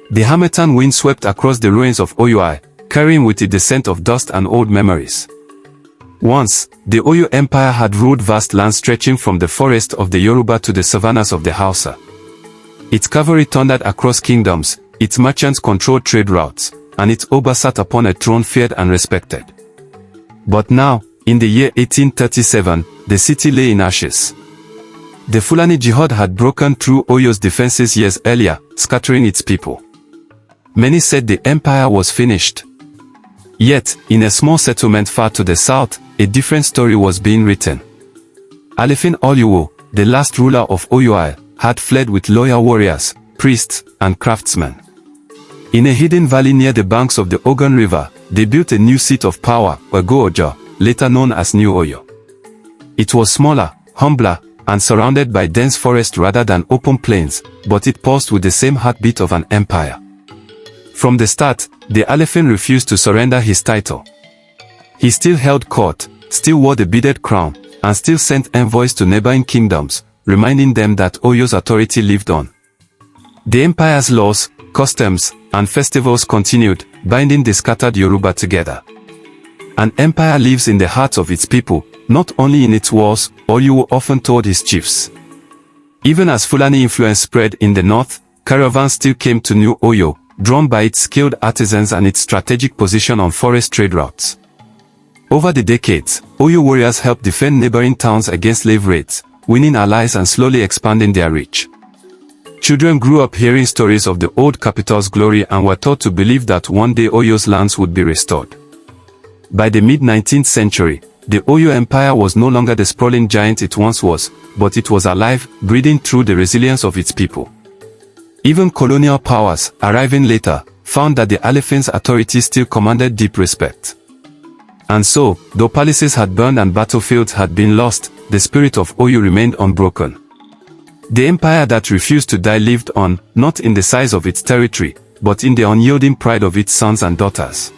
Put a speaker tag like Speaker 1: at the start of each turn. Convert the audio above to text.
Speaker 1: The Harmattan wind swept across the ruins of Oyo, carrying with it the scent of dust and old memories. Once, the Oyo Empire had ruled vast lands stretching from the forest of the Yoruba to the savannas of the Hausa. Its cavalry thundered across kingdoms, its merchants controlled trade routes, and its Oba sat upon a throne feared and respected. But now, in the year 1837, the city lay in ashes. The Fulani Jihad had broken through Oyo's defenses years earlier, scattering its people. Many said the empire was finished. Yet, in a small settlement far to the south, a different story was being written. Alefin Oluwo, the last ruler of Oyo, had fled with loyal warriors, priests, and craftsmen. In a hidden valley near the banks of the Ogun River, they built a new seat of power, Ogo-Ojo, later known as New Oyo. It was smaller, humbler, and surrounded by dense forest rather than open plains, but it pulsed with the same heartbeat of an empire. From the start, the Alefin refused to surrender his title. He still held court, still wore the beaded crown, and still sent envoys to neighboring kingdoms, reminding them that Oyo's authority lived on. The empire's laws, customs, and festivals continued, binding the scattered Yoruba together. An empire lives in the hearts of its people, not only in its walls, Oluwo often told his chiefs. Even as Fulani influence spread in the north, caravans still came to New Oyo, drawn by its skilled artisans and its strategic position on forest trade routes. Over the decades, Oyo warriors helped defend neighboring towns against slave raids, winning allies and slowly expanding their reach. Children grew up hearing stories of the old capital's glory and were taught to believe that one day Oyo's lands would be restored. By the mid-19th century, the Oyo Empire was no longer the sprawling giant it once was, but it was alive, breathing through the resilience of its people. Even colonial powers, arriving later, found that the Alefin's authority still commanded deep respect. And so, though palaces had burned and battlefields had been lost, the spirit of Oyo remained unbroken. The empire that refused to die lived on, not in the size of its territory, but in the unyielding pride of its sons and daughters.